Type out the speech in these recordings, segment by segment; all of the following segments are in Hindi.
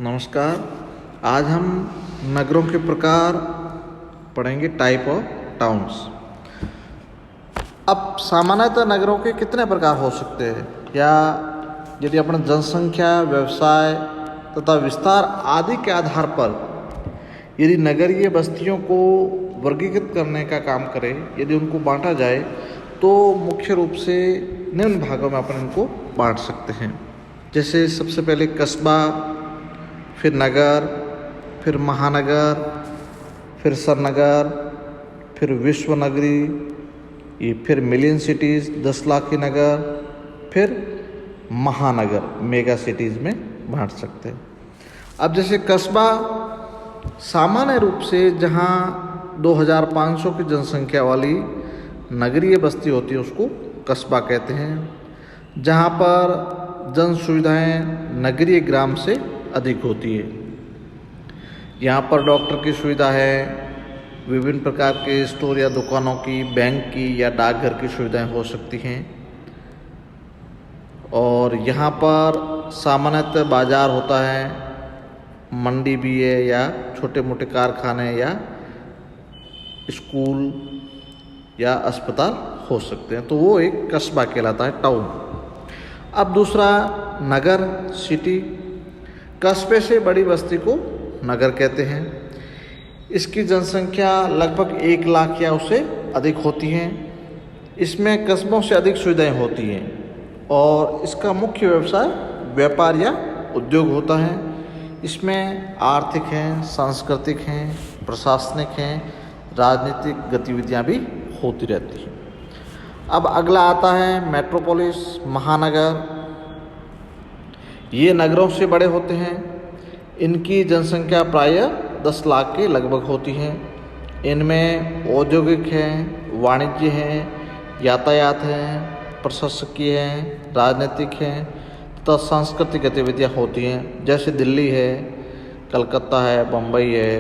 नमस्कार। आज हम नगरों के प्रकार पढ़ेंगे, टाइप ऑफ टाउन्स। अब सामान्यतः नगरों के कितने प्रकार हो सकते हैं, या यदि अपने जनसंख्या, व्यवसाय तथा विस्तार आदि के आधार पर यदि नगरीय बस्तियों को वर्गीकृत करने का काम करें, यदि उनको बांटा जाए तो मुख्य रूप से निम्न भागों में अपन इनको बांट सकते हैं। जैसे सबसे पहले कस्बा, फिर नगर, फिर महानगर, फिर सरनगर, फिर विश्व नगरी, ये फिर मिलियन सिटीज़ 10 लाख की नगर, फिर महानगर मेगा सिटीज़ में बांट सकते हैं। अब जैसे कस्बा सामान्य रूप से जहाँ 2500 की जनसंख्या वाली नगरीय बस्ती होती है उसको कस्बा कहते हैं, जहाँ पर जन सुविधाएँ नगरीय ग्राम से अधिक होती है। यहाँ पर डॉक्टर की सुविधा है, विभिन्न प्रकार के स्टोर या दुकानों की, बैंक की या डाकघर की सुविधाएं हो सकती हैं। और यहाँ पर सामान्यतः बाजार होता है, मंडी भी है, या छोटे मोटे कारखाने या स्कूल या अस्पताल हो सकते हैं, तो वो एक कस्बा कहलाता है, टाउन। अब दूसरा नगर, सिटी। कस्बे से बड़ी बस्ती को नगर कहते हैं। इसकी जनसंख्या लगभग 1 लाख या उससे अधिक होती है। इसमें कस्बों से अधिक सुविधाएं होती हैं और इसका मुख्य व्यवसाय व्यापार या उद्योग होता है। इसमें आर्थिक हैं, सांस्कृतिक हैं, प्रशासनिक हैं, राजनीतिक गतिविधियां भी होती रहती हैं। अब अगला आता है मेट्रोपोलिस, महानगर। ये नगरों से बड़े होते हैं। इनकी जनसंख्या प्रायः 10 लाख के लगभग होती है। इनमें औद्योगिक हैं, वाणिज्य हैं, यातायात हैं, प्रशासकीय हैं, राजनीतिक हैं तथा सांस्कृतिक गतिविधियां होती हैं। जैसे दिल्ली है, कलकत्ता है, बम्बई है,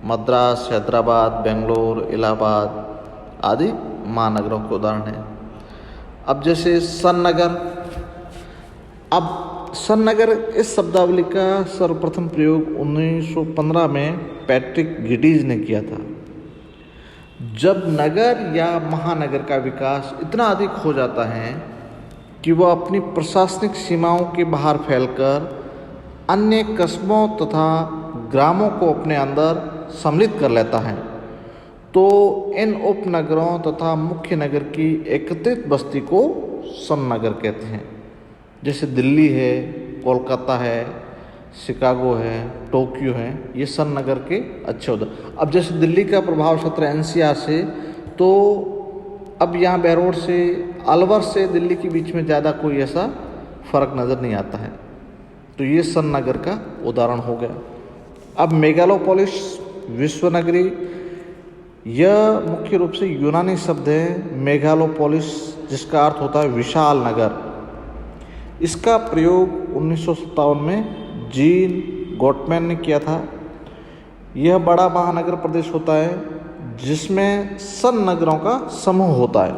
मद्रास, हैदराबाद, बेंगलोर, इलाहाबाद आदि महानगरों के उदाहरण हैं। अब जैसे सन नगर। अब सन नगर इस शब्दावली का सर्वप्रथम प्रयोग 1915 में पैट्रिक गिडीज ने किया था, जब नगर या महानगर का विकास इतना अधिक हो जाता है कि वह अपनी प्रशासनिक सीमाओं के बाहर फैलकर अन्य कस्बों तथा ग्रामों को अपने अंदर सम्मिलित कर लेता है, तो इन उपनगरों तथा मुख्य नगर की एकत्रित बस्ती को सन नगर कहते हैं। जैसे दिल्ली है, कोलकाता है, शिकागो है, टोक्यो है, ये सन नगर के अच्छे उदाहरण। अब जैसे दिल्ली का प्रभाव क्षेत्र एनसीआर से, तो अब यहाँ बेरोड से, अलवर से दिल्ली के बीच में ज़्यादा कोई ऐसा फर्क नज़र नहीं आता है, तो ये सन नगर का उदाहरण हो गया। अब मेगालोपोलिस, विश्व नगरी। यह मुख्य रूप से यूनानी शब्द है मेगालोपोलिस, जिसका अर्थ होता है विशाल नगर। इसका प्रयोग 1957 में जीन गोटमैन ने किया था। यह बड़ा महानगर प्रदेश होता है जिसमें सन नगरों का समूह होता है।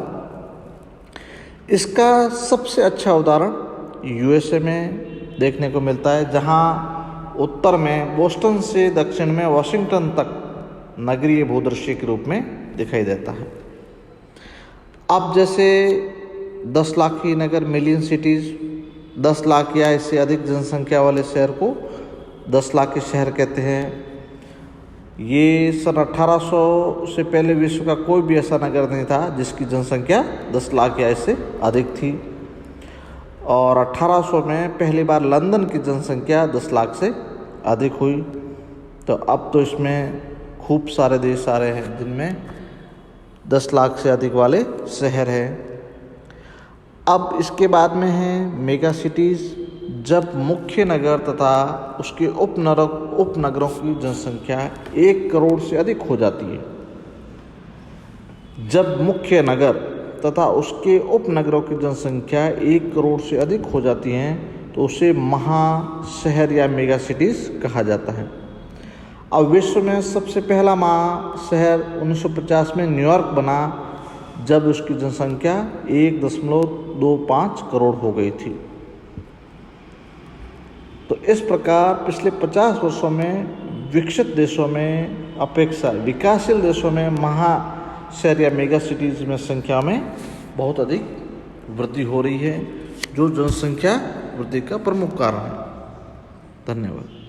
इसका सबसे अच्छा उदाहरण यूएसए में देखने को मिलता है, जहां उत्तर में बोस्टन से दक्षिण में वाशिंगटन तक नगरीय भूदृश्य के रूप में दिखाई देता है। अब जैसे 10 लाख की नगर, मिलियन सिटीज़, 10 लाख या इससे अधिक जनसंख्या वाले शहर को 10 लाख के शहर कहते हैं। ये सन 1800 से पहले विश्व का कोई भी ऐसा नगर नहीं था जिसकी जनसंख्या 10 लाख या इससे अधिक थी। और 1800 में पहली बार लंदन की जनसंख्या 10 लाख से अधिक हुई। तो अब तो इसमें खूब सारे देश आ रहे हैं जिनमें 10 लाख से अधिक वाले शहर हैं। अब इसके बाद में है मेगा सिटीज़, जब मुख्य नगर तथा उसके उपनगरों की जनसंख्या 1 करोड़ से अधिक हो जाती है। जब मुख्य नगर तथा उसके उपनगरों की जनसंख्या 1 करोड़ से अधिक हो जाती हैं तो उसे महाशहर या मेगा सिटीज़ कहा जाता है। अब विश्व में सबसे पहला महाशहर 1950 में न्यूयॉर्क बना, जब उसकी जनसंख्या 1.25 करोड़ हो गई थी। तो इस प्रकार पिछले 50 वर्षों में विकसित देशों में अपेक्षा विकासशील देशों में महाशहर या मेगा सिटीज़ में संख्या में बहुत अधिक वृद्धि हो रही है, जो जनसंख्या वृद्धि का प्रमुख कारण है। धन्यवाद।